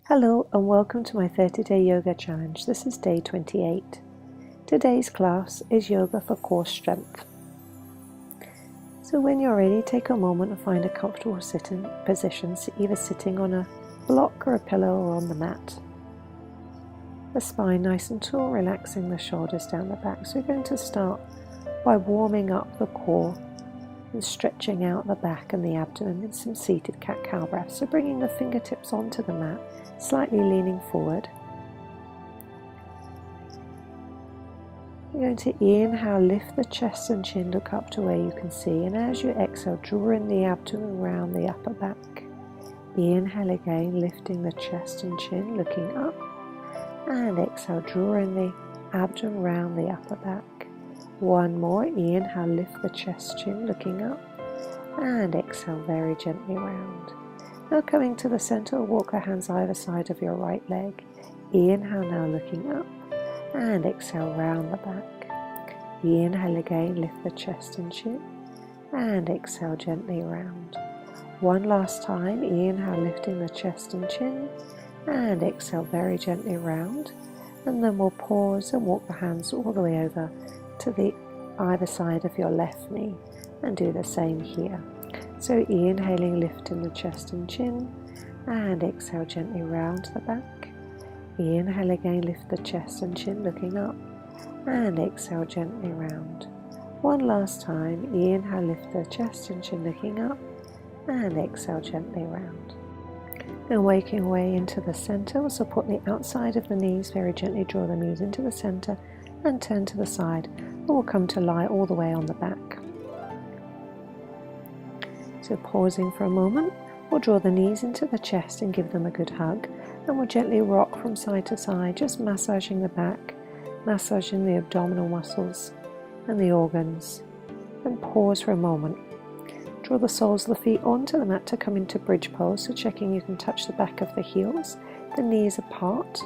Hello and welcome to my 30-day yoga challenge. This is day 28. Today's class is yoga for core strength. So when you're ready, take a moment and find a comfortable sitting position, either sitting on a block or a pillow or on the mat. The spine nice and tall, relaxing the shoulders down the back. So we're going to start by warming up the core and stretching out the back and the abdomen in some seated cat-cow breath. So bringing the fingertips onto the mat, slightly leaning forward. You're going to inhale, lift the chest and chin, look up to where you can see, and as you exhale, draw in the abdomen around the upper back. Inhale again, lifting the chest and chin, looking up, and exhale, draw in the abdomen around the upper back. One more, inhale, lift the chest, chin, looking up, and exhale very gently round. Now coming to the center, walk the hands either side of your right leg. Inhale now, looking up, and exhale round the back. Inhale again, lift the chest and chin, and exhale gently round. One last time, inhale, lifting the chest and chin, and exhale very gently round. And then we'll pause and walk the hands all the way over to the either side of your left knee, and do the same here. So inhaling, lifting the chest and chin, and exhale gently round the back. Inhale again, lift the chest and chin, looking up, and exhale gently round. One last time, inhale, lift the chest and chin, looking up, and exhale gently round. Then waking away into the center, we'll support the outside of the knees, very gently draw the knees into the center and turn to the side, and we'll come to lie all the way on the back. So pausing for a moment, we'll draw the knees into the chest and give them a good hug, and we'll gently rock from side to side, just massaging the back, massaging the abdominal muscles and the organs. And pause for a moment. Draw the soles of the feet onto the mat to come into bridge pose, so checking you can touch the back of the heels, the knees apart.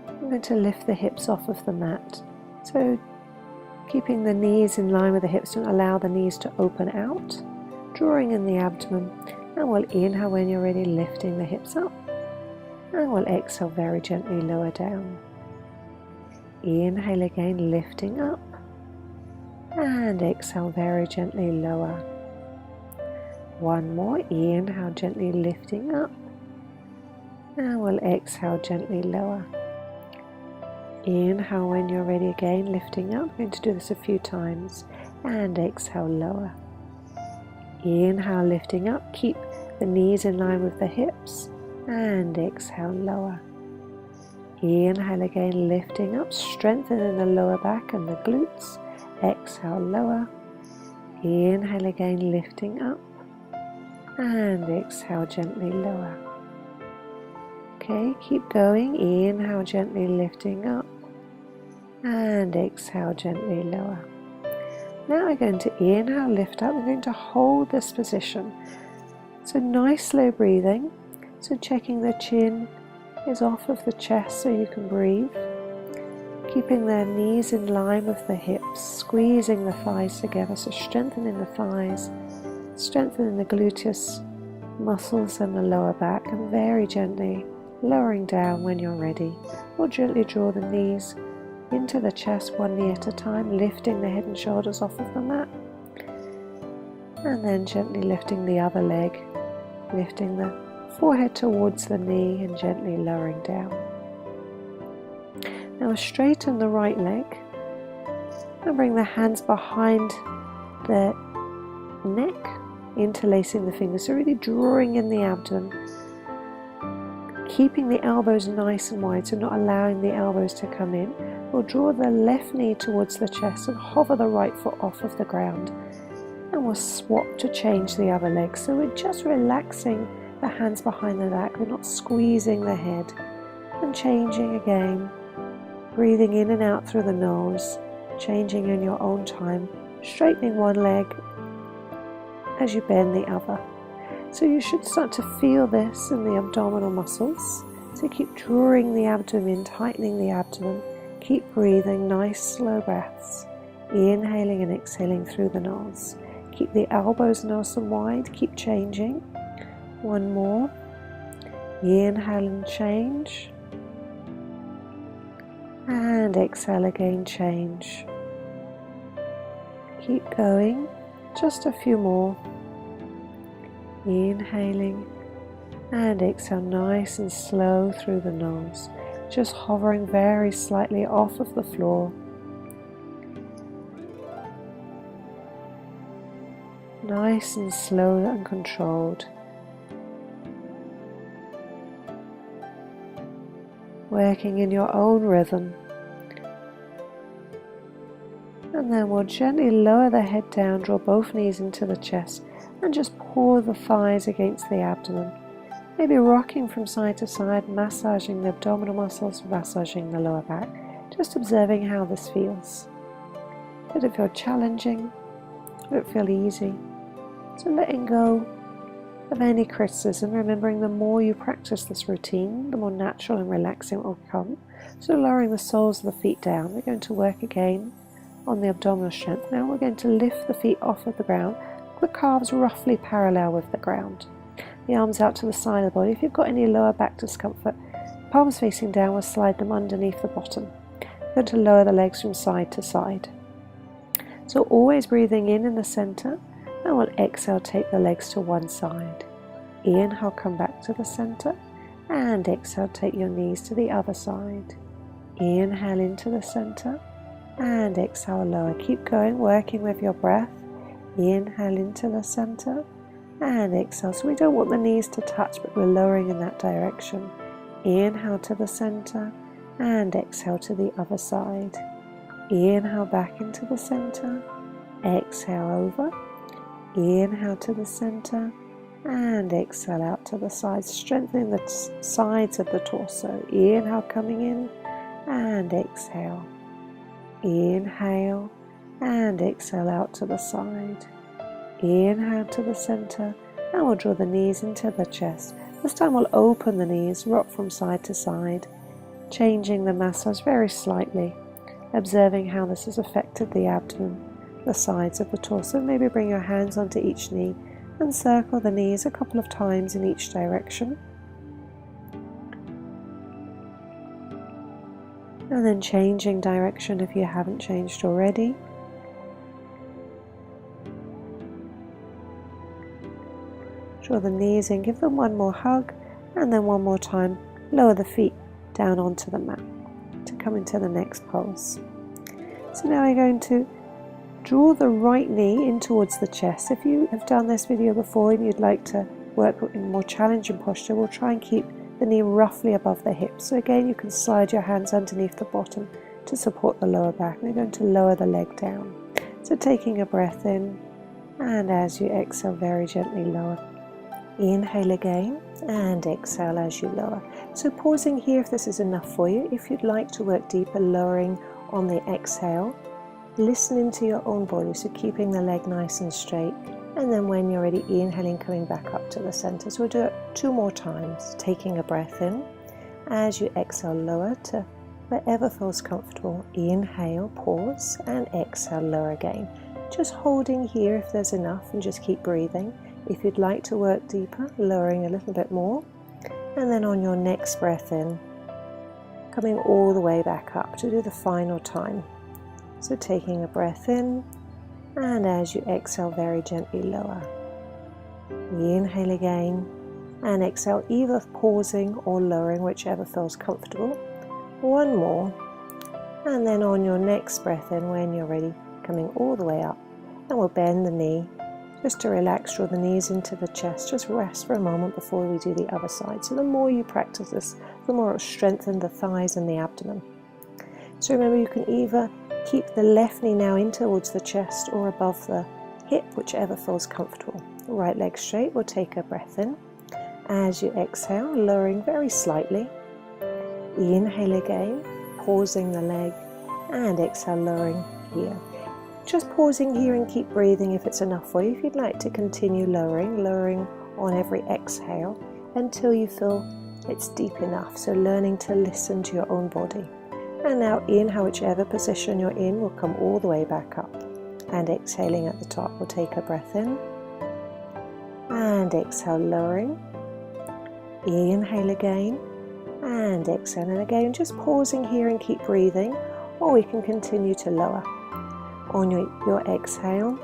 I'm going to lift the hips off of the mat, so keeping the knees in line with the hips, don't allow the knees to open out, drawing in the abdomen, and we'll inhale when you're ready, lifting the hips up, and we'll exhale very gently, lower down. Inhale again, lifting up, and exhale very gently, lower. One more, inhale, gently lifting up, and we'll exhale gently, lower. Inhale when you're ready again, lifting up. I'm going to do this a few times, and exhale, lower. Inhale, lifting up, keep the knees in line with the hips, and exhale, lower. Inhale again, lifting up, strengthening the lower back and the glutes. Exhale, lower. Inhale again, lifting up, and exhale gently, lower. Okay, keep going. Inhale, gently lifting up, and exhale gently, lower. Now we're going to inhale, lift up. We're going to hold this position. So nice slow breathing. So checking the chin is off of the chest so you can breathe. Keeping the knees in line with the hips, squeezing the thighs together, so strengthening the thighs, strengthening the gluteus muscles and the lower back, and very gently lowering down when you're ready. Or gently draw the knees into the chest, one knee at a time, lifting the head and shoulders off of the mat, and then gently lifting the other leg, lifting the forehead towards the knee and gently lowering down. Now straighten the right leg and bring the hands behind the neck, interlacing the fingers, so really drawing in the abdomen, keeping the elbows nice and wide, so not allowing the elbows to come in. We'll draw the left knee towards the chest and hover the right foot off of the ground, and we'll swap to change the other leg. So we're just relaxing the hands behind the back, we're not squeezing the head, and changing again. Breathing in and out through the nose, changing in your own time, straightening one leg as you bend the other. So you should start to feel this in the abdominal muscles. So keep drawing the abdomen, tightening the abdomen. Keep breathing, nice slow breaths. Inhaling and exhaling through the nose. Keep the elbows nice and wide, keep changing. One more. Inhale and change. And exhale again, change. Keep going, just a few more. Inhaling and exhale nice and slow through the nose, just hovering very slightly off of the floor. Nice and slow and controlled. Working in your own rhythm. And then we'll gently lower the head down, draw both knees into the chest, and just pour the thighs against the abdomen. Maybe rocking from side to side, massaging the abdominal muscles, massaging the lower back. Just observing how this feels. Did it feel challenging? Did it feel easy? So letting go of any criticism, remembering the more you practice this routine, the more natural and relaxing it will become. So lowering the soles of the feet down. We're going to work again on the abdominal strength. Now we're going to lift the feet off of the ground, the calves roughly parallel with the ground. The arms out to the side of the body. If you've got any lower back discomfort, palms facing down, we'll slide them underneath the bottom. We're going to lower the legs from side to side. So always breathing in the center, and we'll exhale, take the legs to one side. Inhale, come back to the center, and exhale, take your knees to the other side. Inhale into the center, and exhale, lower. Keep going, working with your breath. Inhale into the center, and exhale. So we don't want the knees to touch, but we're lowering in that direction. Inhale to the center, and exhale to the other side. Inhale back into the center, exhale over. Inhale to the center, and exhale out to the sides, strengthening the sides of the torso. Inhale coming in, and exhale. Inhale, and exhale out to the side. Inhale to the center, and we'll draw the knees into the chest. This time we'll open the knees, rock from side to side, changing the massage very slightly, observing how this has affected the abdomen, the sides of the torso. Maybe bring your hands onto each knee and circle the knees a couple of times in each direction. And then changing direction if you haven't changed already. Draw the knees in, give them one more hug, and then one more time, lower the feet down onto the mat to come into the next pose. So now we're going to draw the right knee in towards the chest. If you have done this video before and you'd like to work in more challenging posture, we'll try and keep the knee roughly above the hips. So again, you can slide your hands underneath the bottom to support the lower back. We're going to lower the leg down. So taking a breath in, and as you exhale, very gently lower. Inhale again, and exhale as you lower. So pausing here if this is enough for you. If you'd like to work deeper, lowering on the exhale, listening to your own body, so keeping the leg nice and straight. And then when you're ready, inhaling, coming back up to the center. So we'll do it 2 more times, taking a breath in. As you exhale, lower to wherever feels comfortable. Inhale, pause, and exhale, lower again. Just holding here if there's enough, and just keep breathing. If you'd like to work deeper, lowering a little bit more. And then on your next breath in, coming all the way back up to do the final time. So taking a breath in, and as you exhale, very gently lower. Inhale again, and exhale, either pausing or lowering, whichever feels comfortable. One more, and then on your next breath in, when you're ready, coming all the way up, and we'll bend the knee, just to relax, draw the knees into the chest, just rest for a moment before we do the other side. So the more you practice this, the more it will strengthen the thighs and the abdomen. So remember, you can either keep the left knee now in towards the chest or above the hip, whichever feels comfortable. The right leg straight, we'll take a breath in. As you exhale, lowering very slightly. Inhale again, pausing the leg, and exhale, lowering here. Just pausing here and keep breathing if it's enough for you. If you'd like to continue lowering on every exhale until you feel it's deep enough. So learning to listen to your own body. And now inhale, whichever position you're in, we'll come all the way back up. And exhaling at the top, we'll take a breath in. And exhale, lowering. Inhale again and exhale. And again, just pausing here and keep breathing, or we can continue to lower on your exhale.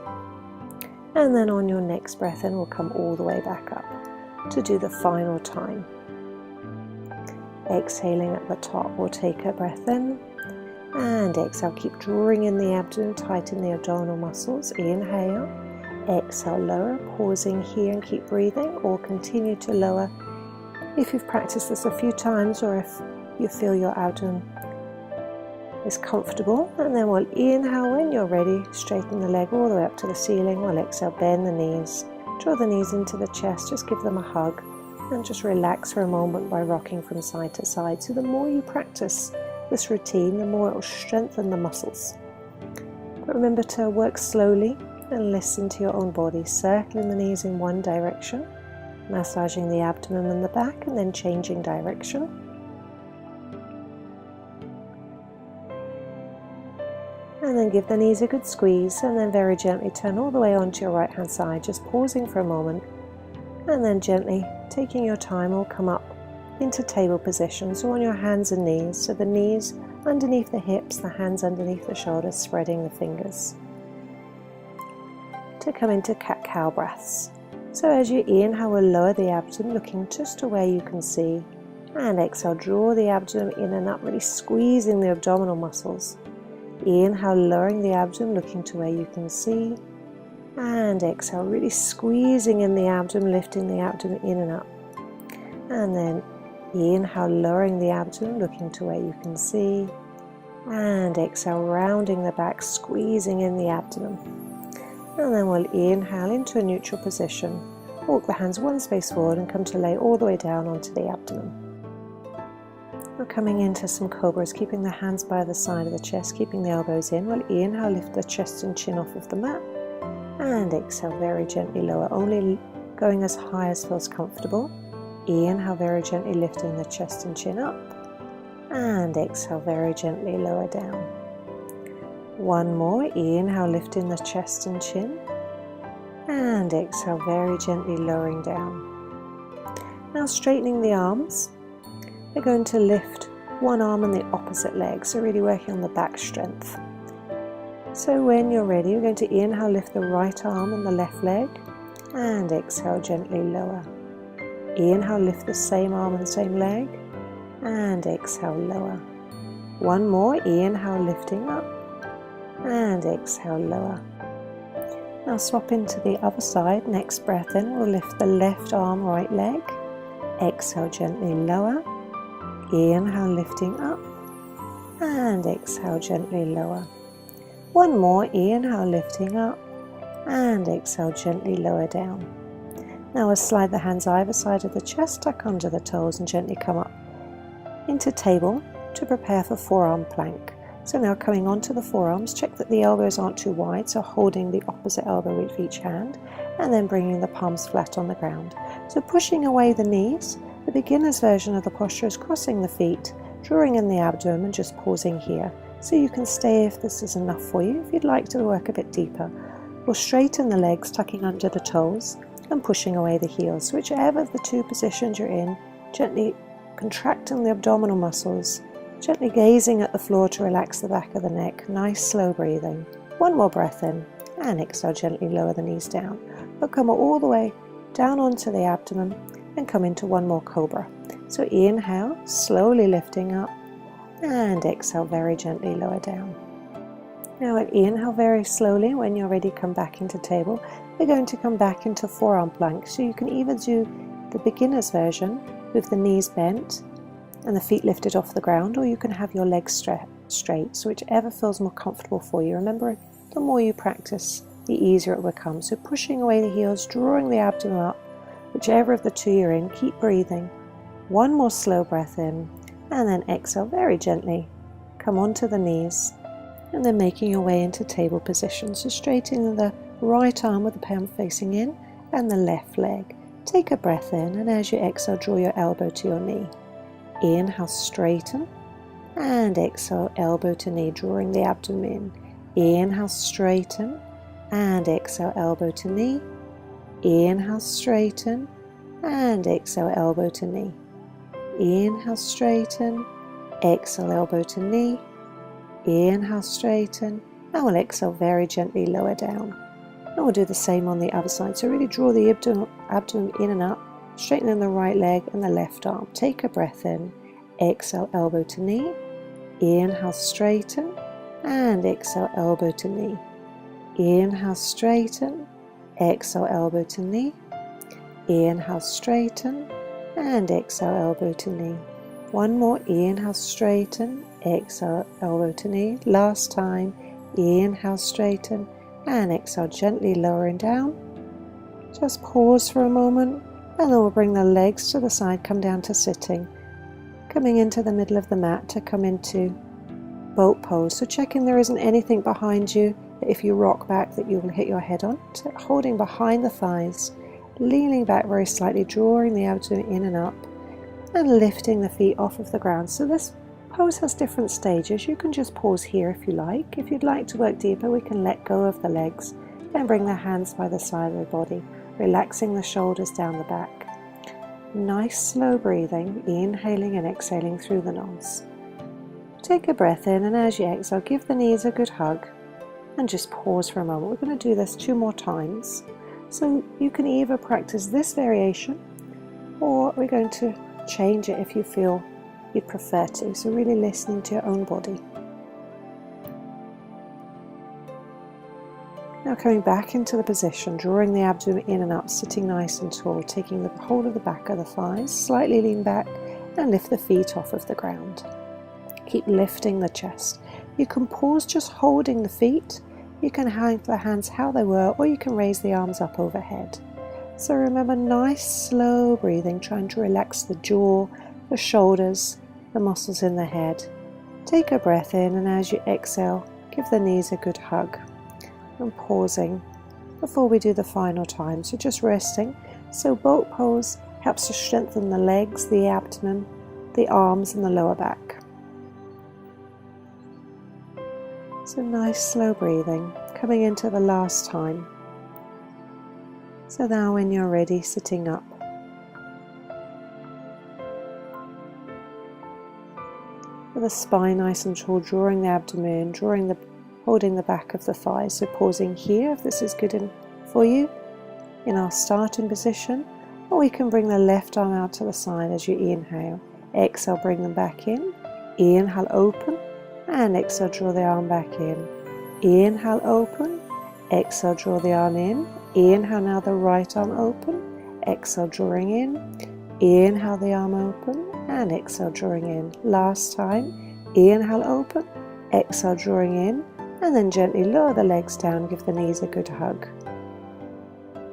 And then on your next breath in, we'll come all the way back up to do the final time. Exhaling at the top, we'll take a breath in and exhale. Keep drawing in the abdomen, tighten the abdominal muscles. Inhale, exhale, lower, pausing here and keep breathing, or continue to lower if you've practiced this a few times, or if you feel your abdomen is comfortable. And then we'll inhale when you're ready, straighten the leg all the way up to the ceiling. We'll exhale, bend the knees, draw the knees into the chest, just give them a hug and just relax for a moment by rocking from side to side. So the more you practice this routine, the more it will strengthen the muscles. But remember to work slowly and listen to your own body, circling the knees in one direction, massaging the abdomen and the back, and then changing direction. And then give the knees a good squeeze, and then very gently turn all the way onto your right hand side, just pausing for a moment, and then gently taking your time, will come up into table position, so on your hands and knees, so the knees underneath the hips, the hands underneath the shoulders, spreading the fingers, to come into cat-cow breaths. So as you inhale, we'll lower the abdomen, looking just to where you can see, and exhale, draw the abdomen in and up, really squeezing the abdominal muscles. Inhale, lowering the abdomen, looking to where you can see, and exhale, really squeezing in the abdomen, lifting the abdomen in and up. And then inhale, lowering the abdomen, looking to where you can see, and exhale, rounding the back, squeezing in the abdomen. And then we'll inhale into a neutral position, walk the hands one space forward and come to lay all the way down onto the abdomen. We're coming into some cobras, keeping the hands by the side of the chest, keeping the elbows in. We'll inhale, lift the chest and chin off of the mat, and exhale, very gently lower, only going as high as feels comfortable. Inhale, very gently lifting the chest and chin up, and exhale, very gently lower down. One more. Inhale, lifting the chest and chin, and exhale, very gently lowering down. Now straightening the arms, we're going to lift one arm and the opposite leg, so really working on the back strength. So when you're ready, you're going to inhale, lift the right arm and the left leg, and exhale, gently lower. Inhale, lift the same arm and same leg, and exhale, lower. One more. Inhale, lifting up, and exhale, lower. Now swap into the other side. Next breath in, we'll lift the left arm, right leg, exhale, gently lower. Inhale, lifting up, and exhale, gently lower. One more. Inhale, lifting up, and exhale, gently lower down. Now we'll slide the hands either side of the chest, tuck under the toes, and gently come up into table to prepare for forearm plank. So now coming onto the forearms, check that the elbows aren't too wide, so holding the opposite elbow with each hand, and then bringing the palms flat on the ground. So pushing away the knees. The beginner's version of the posture is crossing the feet, drawing in the abdomen, and just pausing here. So you can stay if this is enough for you. If you'd like to work a bit deeper, we'll straighten the legs, tucking under the toes and pushing away the heels. Whichever of the two positions you're in, gently contracting the abdominal muscles, gently gazing at the floor to relax the back of the neck. Nice slow breathing. One more breath in, and exhale, gently lower the knees down. We'll come all the way down onto the abdomen and come into one more cobra. So inhale, slowly lifting up, and exhale, very gently lower down. Now inhale very slowly. When you're ready, come back into table. We're going to come back into forearm plank. So you can either do the beginner's version with the knees bent and the feet lifted off the ground, or you can have your legs straight. So whichever feels more comfortable for you. Remember, the more you practice, the easier it will become. So pushing away the heels, drawing the abdomen up, whichever of the two you're in, keep breathing. One more slow breath in, and then exhale very gently. Come onto the knees, and then making your way into table position. So straightening the right arm with the palm facing in, and the left leg. Take a breath in, and as you exhale, draw your elbow to your knee. Inhale, straighten, and exhale, elbow to knee, drawing the abdomen in. Inhale, straighten, and exhale, elbow to knee. Inhale, straighten, and exhale, elbow to knee. Inhale, straighten, exhale, elbow to knee. Inhale, straighten, and we'll exhale very gently, lower down. And we'll do the same on the other side. So really draw the abdomen in and up, straightening the right leg and the left arm. Take a breath in, exhale, elbow to knee. Inhale, straighten, and exhale, elbow to knee. Inhale, straighten, exhale, elbow to knee. Inhale, straighten, and exhale, elbow to knee. One more, inhale, straighten, exhale, elbow to knee. Last time, inhale, straighten, and exhale, gently lowering down. Just pause for a moment, and then we'll bring the legs to the side, come down to sitting. Coming into the middle of the mat to come into boat pose. So checking there isn't anything behind you that if you rock back that you will hit your head on. So holding behind the thighs, leaning back very slightly, drawing the abdomen in and up, and lifting the feet off of the ground. So this pose has different stages. You can just pause here if you like. If you'd like to work deeper, we can let go of the legs and bring the hands by the side of the body, relaxing the shoulders down the back. Nice slow breathing, inhaling and exhaling through the nose. Take a breath in, and as you exhale, give the knees a good hug and just pause for a moment. We're going to do this 2 more times. So you can either practice this variation, or we're going to change it if you feel you'd prefer to. So really listening to your own body. Now coming back into the position, drawing the abdomen in and up, sitting nice and tall, taking the hold of the back of the thighs, slightly lean back and lift the feet off of the ground. Keep lifting the chest. You can pause just holding the feet. You can hang the hands how they were, or you can raise the arms up overhead. So remember, nice slow breathing, trying to relax the jaw, the shoulders, the muscles in the head. Take a breath in, and as you exhale, give the knees a good hug. And pausing before we do the final time. So just resting. So boat pose helps to strengthen the legs, the abdomen, the arms and the lower back. So nice slow breathing, coming into the last time. So now when you're ready, sitting up. With the spine nice and tall, drawing the abdomen, holding the back of the thighs. So pausing here if this is good for you in our starting position, or we can bring the left arm out to the side as you inhale. Exhale, bring them back in. Inhale, open, and exhale, draw the arm back in. Inhale, open, exhale, draw the arm in. Inhale, now the right arm open, exhale, drawing in. Inhale, the arm open, and exhale, drawing in. Last time, inhale, open, exhale, drawing in, and then gently lower the legs down, give the knees a good hug.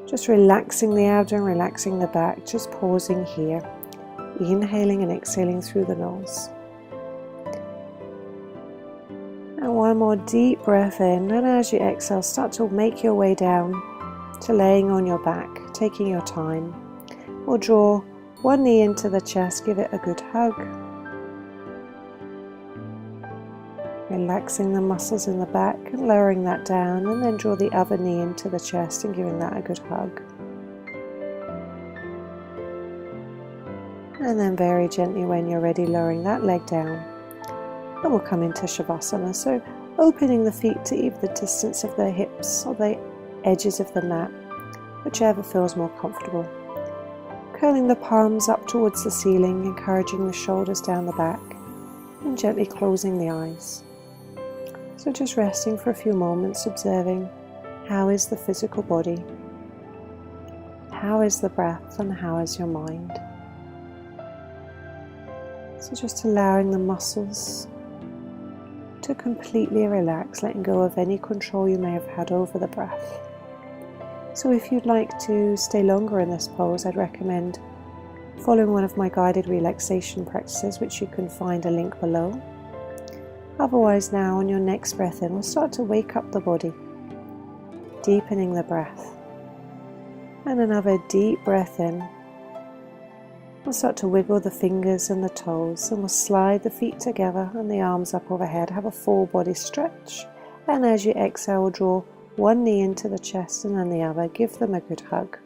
Just relaxing the abdomen, relaxing the back, just pausing here. Inhaling and exhaling through the nose. And one more deep breath in, and as you exhale, start to make your way down to laying on your back, taking your time. Or draw one knee into the chest, give it a good hug. Relaxing the muscles in the back and lowering that down, and then draw the other knee into the chest and giving that a good hug. And then very gently, when you're ready, lowering that leg down. And we'll come into Shavasana. So opening the feet to either the distance of the hips or the edges of the mat, whichever feels more comfortable. Curling the palms up towards the ceiling, encouraging the shoulders down the back, and gently closing the eyes. So just resting for a few moments, observing how is the physical body, how is the breath, and how is your mind. So just allowing the muscles to completely relax, letting go of any control you may have had over the breath. So if you'd like to stay longer in this pose, I'd recommend following one of my guided relaxation practices, which you can find a link below. Otherwise, now on your next breath in, we'll start to wake up the body, deepening the breath. And another deep breath in. We'll start to wiggle the fingers and the toes, and we'll slide the feet together and the arms up overhead. Have a full body stretch. And as you exhale, draw one knee into the chest and then the other. Give them a good hug.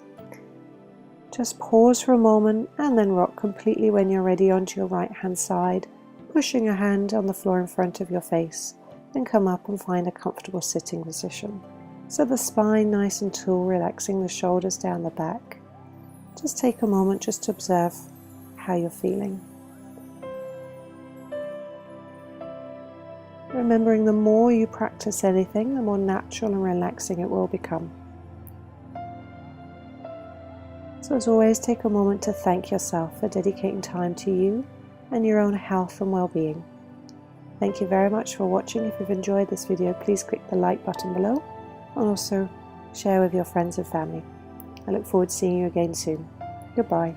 Just pause for a moment and then rock completely when you're ready onto your right hand side, pushing a hand on the floor in front of your face, and come up and find a comfortable sitting position. So the spine nice and tall, relaxing the shoulders down the back. Just take a moment just to observe how you're feeling. Remembering the more you practice anything, the more natural and relaxing it will become. So as always, take a moment to thank yourself for dedicating time to you and your own health and well-being. Thank you very much for watching. If you've enjoyed this video, please click the like button below and also share with your friends and family. I look forward to seeing you again soon. Goodbye.